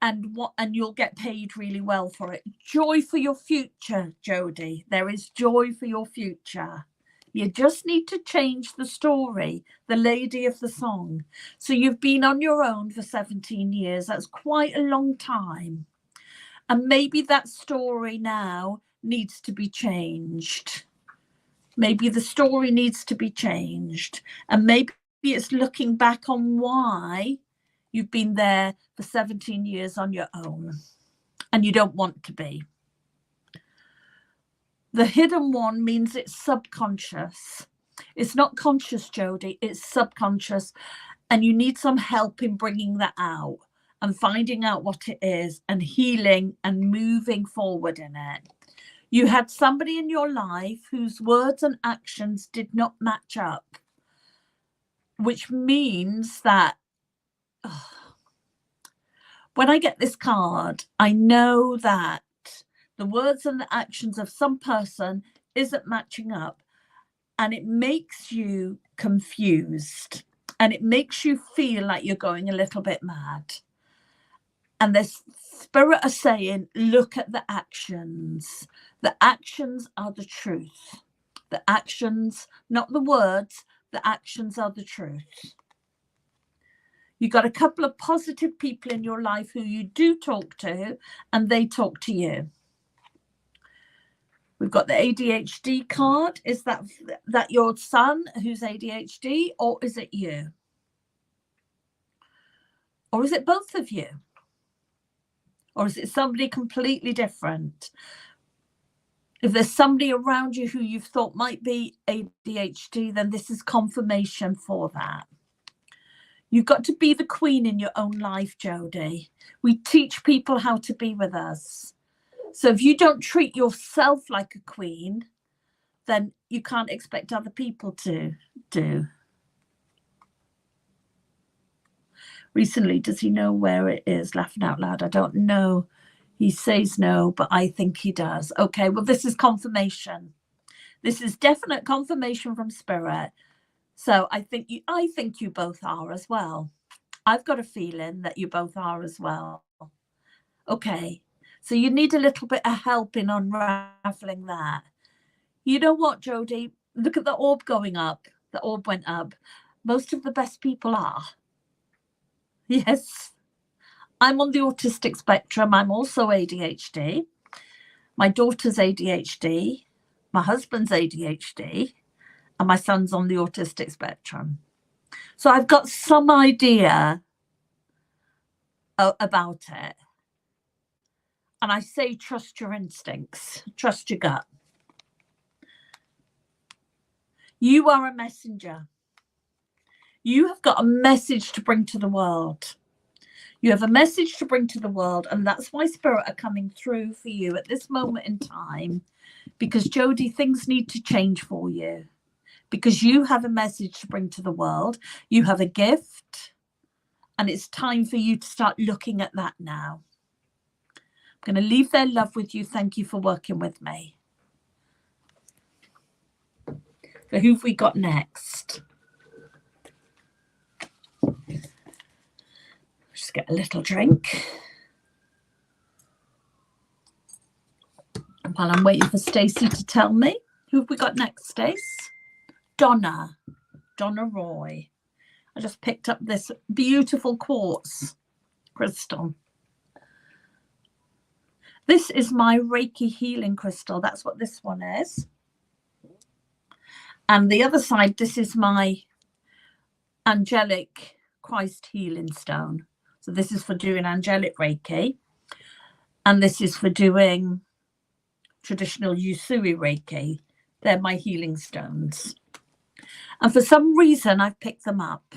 And you'll get paid really well for it. Joy for your future, Jodie. There is joy for your future. You just need to change the story, the lady of the song. So you've been on your own for 17 years. That's quite a long time. And maybe that story now needs to be changed. Maybe the story needs to be changed. And maybe it's looking back on why you've been there for 17 years on your own and you don't want to be. The hidden one means it's subconscious. It's not conscious, Jodie, it's subconscious. And you need some help in bringing that out and finding out what it is and healing and moving forward in it. You had somebody in your life whose words and actions did not match up, which means that when I get this card, I know that the words and the actions of some person isn't matching up, and it makes you confused and it makes you feel like you're going a little bit mad. And the Spirit are saying, look at the actions. The actions are the truth. The actions, not the words, the actions are the truth. You've got a couple of positive people in your life who you do talk to, and they talk to you. We've got the ADHD card. Is that your son who's ADHD, or is it you? Or is it both of you? Or is it somebody completely different? If there's somebody around you who you've thought might be ADHD, then this is confirmation for that. You've got to be the queen in your own life, Jodie. We teach people how to be with us. So if you don't treat yourself like a queen, then you can't expect other people to do. Recently, does he know where it is? Laughing out loud. I don't know. He says no, but I think he does. Okay, well, this is confirmation. This is definite confirmation from Spirit. So I think you both are as well. I've got a feeling that you both are as well. Okay, so you need a little bit of help in unraveling that. You know what, Jodie? Look at the orb going up. The orb went up. Most of the best people are. Yes. I'm on the autistic spectrum. I'm also ADHD. My daughter's ADHD. My husband's ADHD. And my son's on the autistic spectrum. So I've got some idea about it. And I say trust your instincts. Trust your gut. You are a messenger. You have got a message to bring to the world. You have a message to bring to the world, and that's why Spirit are coming through for you at this moment in time, because Jodie, things need to change for you, because you have a message to bring to the world. You have a gift, and it's time for you to start looking at that now. I'm going to leave their love with you. Thank you for working with me. So who have we got next? Just get a little drink. While I'm waiting for Stacey to tell me. Who have we got next, Stace? Donna Roy. I just picked up this beautiful quartz crystal. This is my Reiki healing crystal. That's what this one is. And the other side, this is my angelic Christ healing stone. So this is for doing angelic Reiki. And this is for doing traditional Usui Reiki. They're my healing stones. And for some reason, I've picked them up.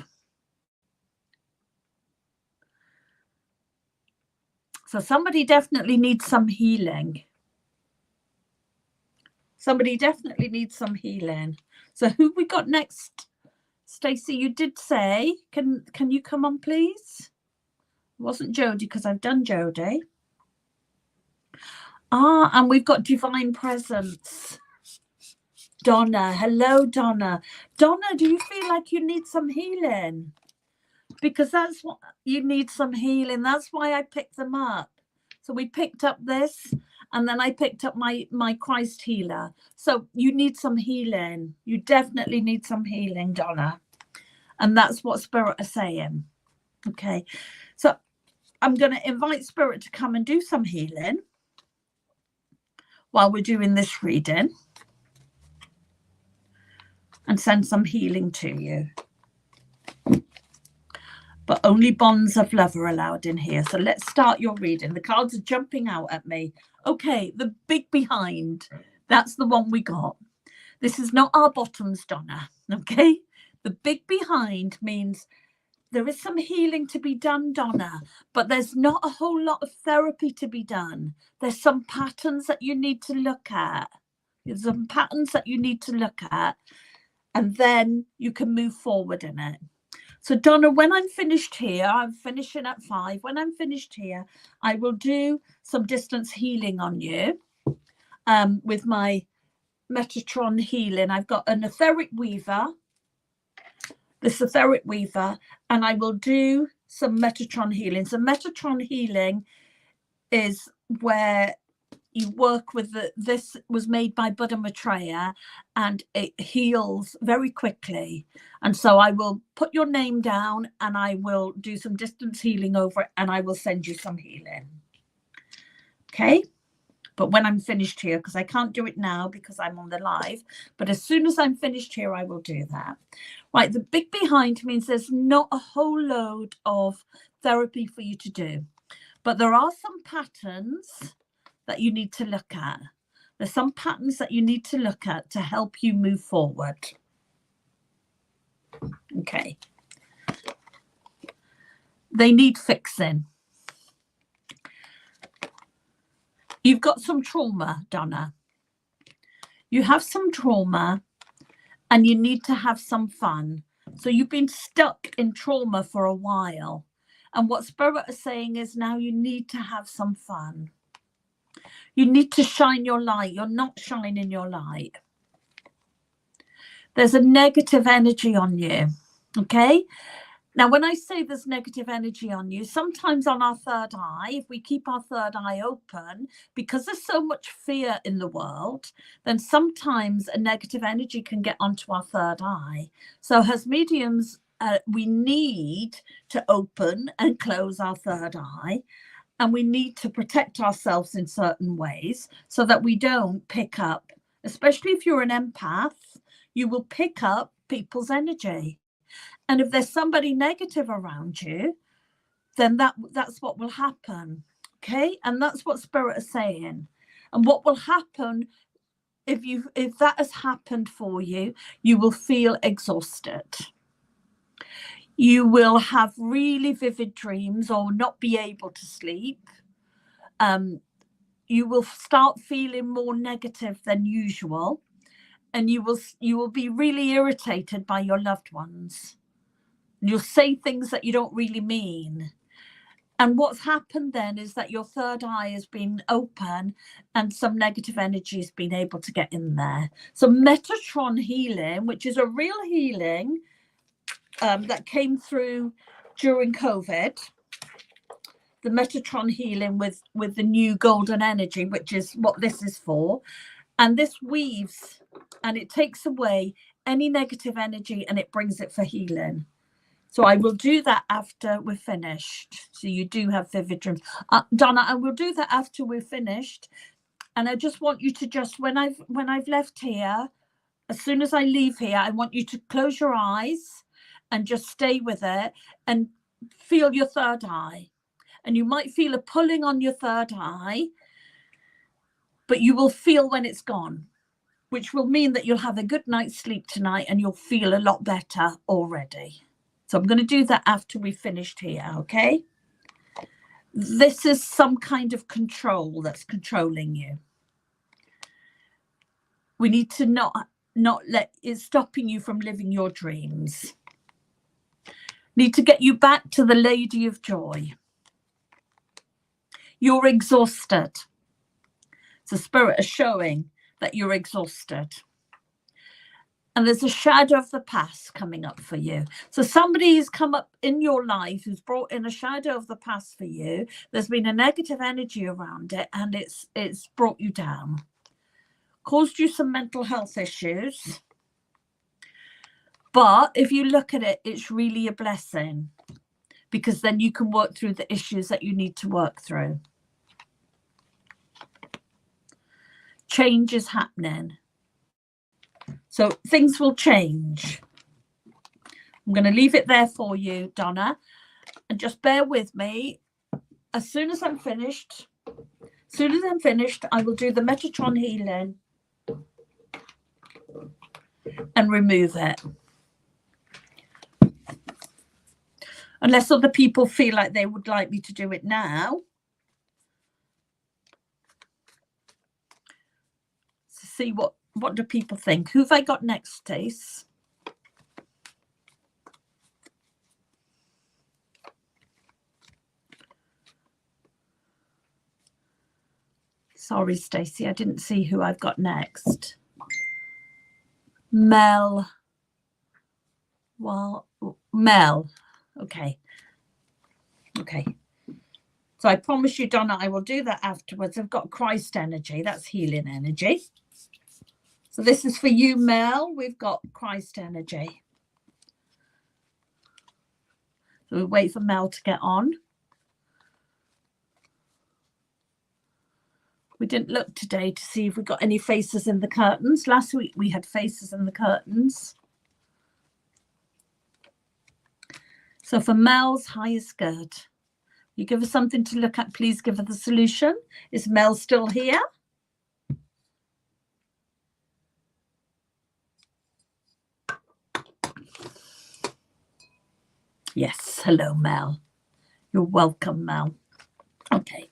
So somebody definitely needs some healing. Somebody definitely needs some healing. So who we got next? Stacey, you did say, can you come on, please? It wasn't Jodie, because I've done Jodie. And we've got Divine Presence. Donna. Hello, Donna. Donna, do you feel like you need some healing? Because that's what you need, some healing. That's why I picked them up. So we picked up this, and then I picked up my Christ healer. So you need some healing. You definitely need some healing, Donna. And that's what Spirit are saying. Okay. So I'm going to invite Spirit to come and do some healing while we're doing this reading, and send some healing to you. But only bonds of love are allowed in here. So let's start your reading. The cards are jumping out at me. Okay, the big behind. That's the one we got. This is not our bottoms, Donna. Okay? The big behind means there is some healing to be done, Donna, but there's not a whole lot of therapy to be done. There's some patterns that you need to look at. There's some patterns that you need to look at, and then you can move forward in it. So Donna, when I'm finished here, I'm finishing at 5. When I'm finished here, I will do some distance healing on you with my Metatron healing. I've got an etheric weaver, this etheric weaver, and I will do some Metatron healing. So Metatron healing is where you work with this was made by Buddha Maitreya, and it heals very quickly. And so I will put your name down, and I will do some distance healing over it, and I will send you some healing. Okay? But when I'm finished here, because I can't do it now because I'm on the live, but as soon as I'm finished here, I will do that. Right, the big behind means there's not a whole load of therapy for you to do, but there are some patterns that you need to look at. There's some patterns that you need to look at to help you move forward. Okay. They need fixing. You've got some trauma, Donna. You have some trauma, and you need to have some fun. So you've been stuck in trauma for a while. And what Spirit is saying is now you need to have some fun. You need to shine your light. You're not shining your light. There's a negative energy on you. Okay? Now, when I say there's negative energy on you, sometimes on our third eye, if we keep our third eye open, because there's so much fear in the world, then sometimes a negative energy can get onto our third eye. So as mediums, we need to open and close our third eye. And we need to protect ourselves in certain ways so that we don't pick up, especially if you're an empath, you will pick up people's energy. And if there's somebody negative around you, then that's what will happen. Okay? And that's what Spirit is saying. And what will happen if that has happened for you, you will feel exhausted. You will have really vivid dreams or not be able to sleep. You will start feeling more negative than usual. and you will be really irritated by your loved ones. You'll say things that you don't really mean. And what's happened then is that your third eye has been open and some negative energy has been able to get in there. So Metatron healing, which is a real healing that came through during COVID, the Metatron healing with the new golden energy, which is what this is for. And this weaves and it takes away any negative energy and it brings it for healing. So I will do that after we're finished. So you do have vivid dreams. Donna, I will do that after we're finished. And I just want you to just, when I've left here, as soon as I leave here, I want you to close your eyes and just stay with it and feel your third eye. And you might feel a pulling on your third eye, but you will feel when it's gone, which will mean that you'll have a good night's sleep tonight and you'll feel a lot better already. So I'm going to do that after we've finished here, okay? This is some kind of control that's controlling you. We need to not let it stopping you from living your dreams. Need to get you back to the Lady of Joy. You're exhausted. The spirit is showing that you're exhausted. And there's a shadow of the past coming up for you. So somebody has come up in your life who's brought in a shadow of the past for you. There's been a negative energy around it and it's brought you down. Caused you some mental health issues. But if you look at it, it's really a blessing because then you can work through the issues that you need to work through. Change is happening. So things will change. I'm going to leave it there for you, Donna, and just bear with me. As soon as I'm finished, I will do the Metatron healing and remove it. Unless other people feel like they would like me to do it now. So see what do people think? Who have I got next, Stace? Sorry, Stacey, I didn't see who I've got next. Mel. Well, Mel. Okay. Okay. So I promise you, Donna, I will do that afterwards. I've got Christ energy. That's healing energy. So this is for you, Mel. We've got Christ energy. So we'll wait for Mel to get on. We didn't look today to see if we got any faces in the curtains. Last week we had faces in the curtains. So for Mel's highest good, you give her something to look at, please give her the solution. Is Mel still here? Yes, hello, Mel. You're welcome, Mel. Okay,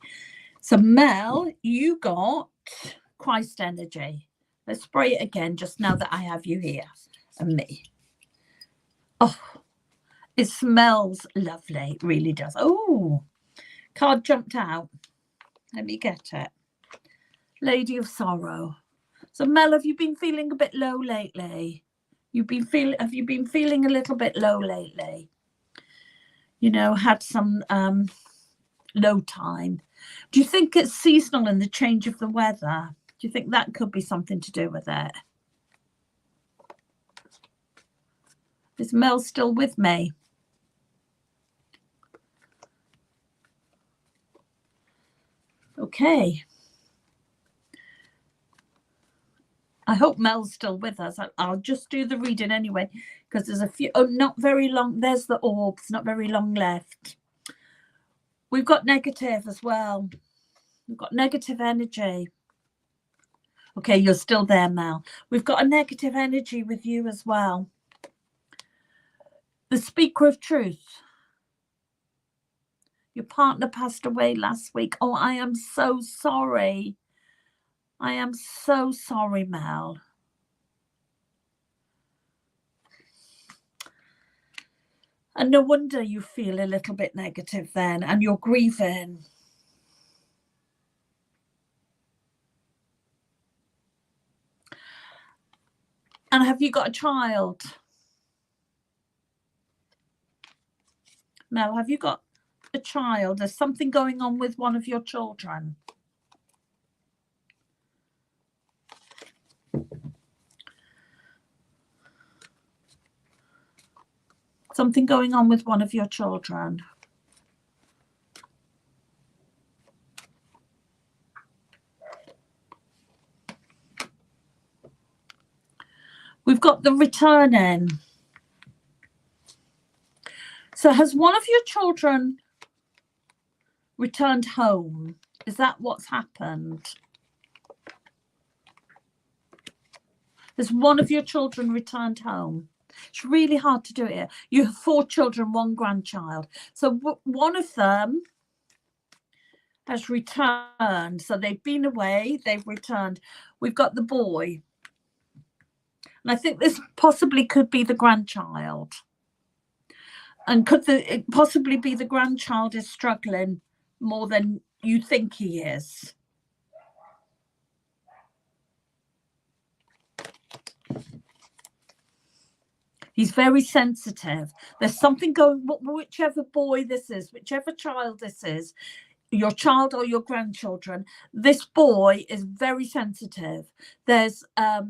so Mel, you got Christ energy. Let's spray it again just now that I have you here and me. Oh, it smells lovely. It really does. Oh, card jumped out. Let me get it. Lady of Sorrow. So Mel, have you been feeling a bit low lately? Have you been feeling a little bit low lately? You know, had some low time. Do you think it's seasonal in the change of the weather? Do you think that could be something to do with it? Is Mel still with me? Okay. I hope Mel's still with us. I'll just do the reading anyway, because there's a few, oh, not very long. There's the orbs, not very long left. We've got negative as well. We've got negative energy. Okay, you're still there, Mel. We've got a negative energy with you as well. The speaker of truth. Your partner passed away last week. Oh, I am so sorry. I am so sorry, Mel. And no wonder you feel a little bit negative then, and you're grieving. And have you got a child? Mel, have you got a child? There's something going on with one of your children. Something going on with one of your children. We've got the returning. So has one of your children returned home? Is that what's happened? Has one of your children returned home? It's really hard to do it here. You have 4 children, 1 grandchild. So one of them has returned. So they've been away, they've returned. We've got the boy. And I think this possibly could be the grandchild. And could it possibly be the grandchild is struggling more than you think he is? He's very sensitive. There's something going, whichever boy this is, whichever child this is, your child or your grandchildren, this boy is very sensitive. There's a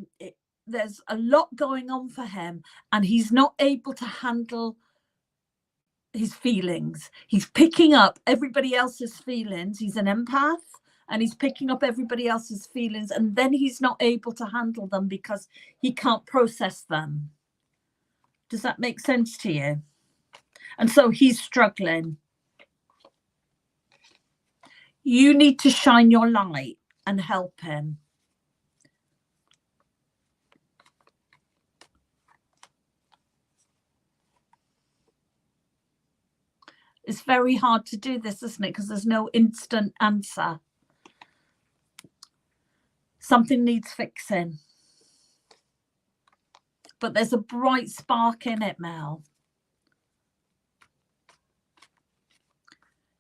lot going on for him, and he's not able to handle his feelings. He's picking up everybody else's feelings. He's an empath, and he's picking up everybody else's feelings, and then he's not able to handle them because he can't process them. Does that make sense to you? And so he's struggling. You need to shine your light and help him. It's very hard to do this, isn't it? Because there's no instant answer. Something needs fixing. But there's a bright spark in it, Mel.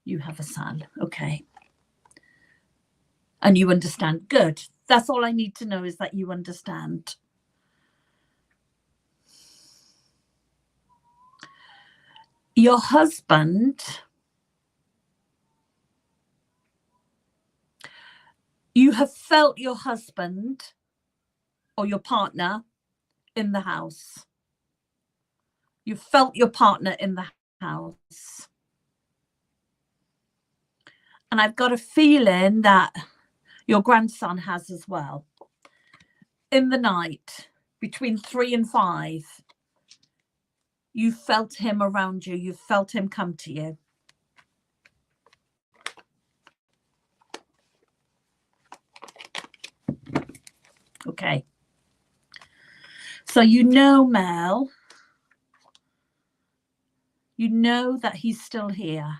You have a son. Okay. And you understand. Good. That's all I need to know, is that you understand. Your husband, you have felt your husband or your partner in the house. You felt your partner in the house. And I've got a feeling that your grandson has as well. In the night, between 3 and 5, you felt him around you. You felt him come to you. Okay. So you know, Mel, you know that he's still here.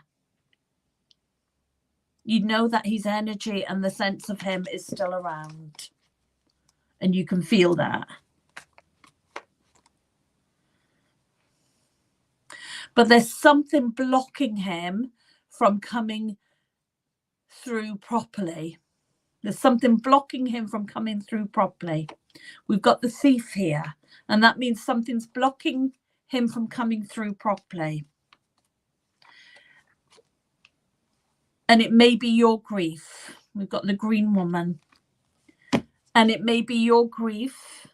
You know that his energy and the sense of him is still around. And you can feel that. But there's something blocking him from coming through properly. There's something blocking him from coming through properly. We've got the thief here, and that means something's blocking him from coming through properly. And it may be your grief. We've got the green woman. And it may be your grief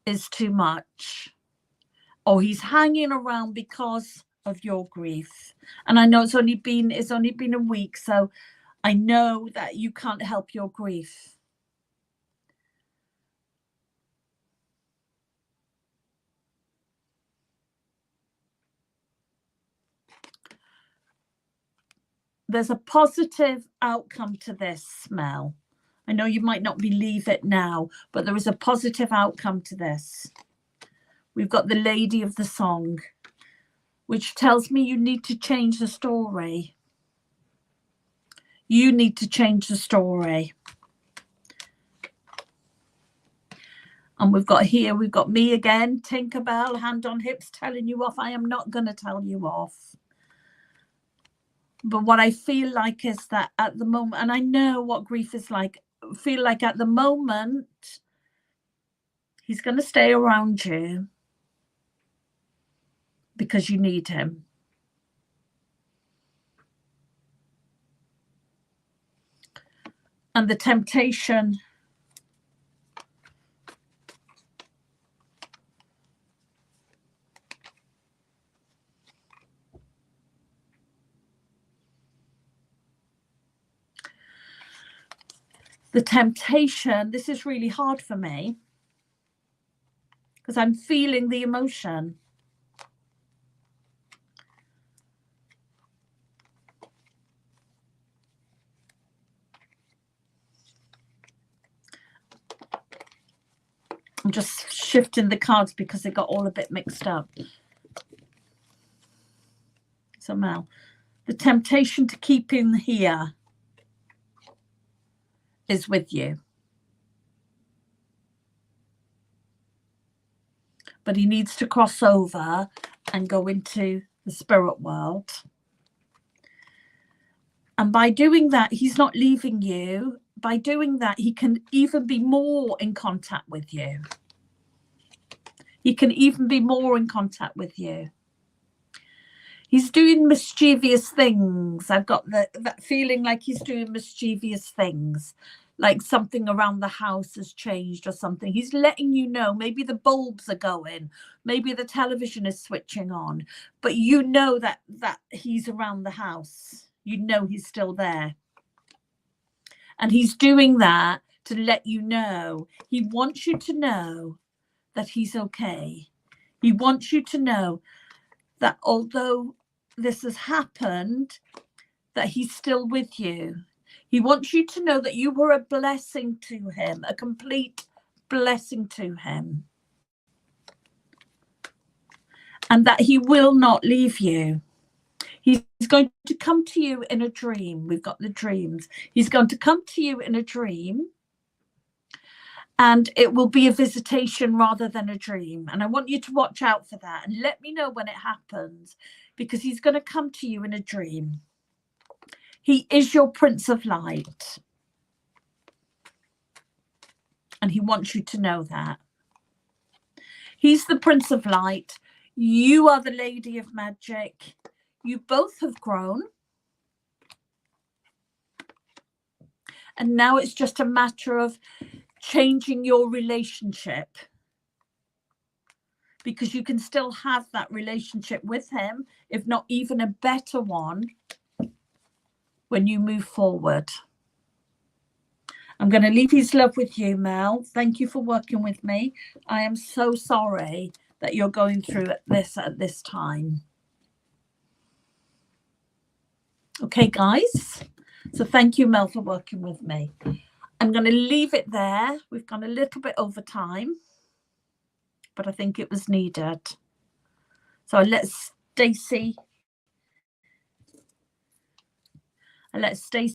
is too much. Or he's hanging around because of your grief. And I know it's only been a week, so I know that you can't help your grief. There's a positive outcome to this, Mel. I know you might not believe it now, but there is a positive outcome to this. We've got the lady of the song, which tells me you need to change the story. You need to change the story. And we've got me again, Tinkerbell, hand on hips, telling you off. I am not going to tell you off. But what I feel like is that at the moment, and I know what grief is like, feel like at the moment, he's going to stay around you because you need him. And the temptation this is really hard for me because I'm feeling the emotion. I'm just shifting the cards because they got all a bit mixed up. So now, the temptation to keep him here is with you. But he needs to cross over and go into the spirit world. And by doing that, he's not leaving you. By doing that, he can even be more in contact with you. He can even be more in contact with you. He's doing mischievous things. I've got that feeling like he's doing mischievous things, like something around the house has changed or something. He's letting you know, maybe the bulbs are going, maybe the television is switching on, but you know that he's around the house. You know he's still there. And he's doing that to let you know. He wants you to know that he's okay. He wants you to know that although this has happened, that he's still with you. He wants you to know that you were a blessing to him, a complete blessing to him. And that he will not leave you. He's going to come to you in a dream. We've got the dreams. He's going to come to you in a dream. And it will be a visitation rather than a dream. And I want you to watch out for that. And let me know when it happens. Because he's going to come to you in a dream. He is your Prince of Light. And he wants you to know that. He's the Prince of Light. You are the Lady of Magic. You both have grown. And now it's just a matter of changing your relationship. Because you can still have that relationship with him, if not even a better one, when you move forward. I'm going to leave his love with you, Mel. Thank you for working with me. I am so sorry that you're going through this at this time. Okay, guys. So thank you, Mel, for working with me. I'm going to leave it there. We've gone a little bit over time, but I think it was needed. So I let Stacey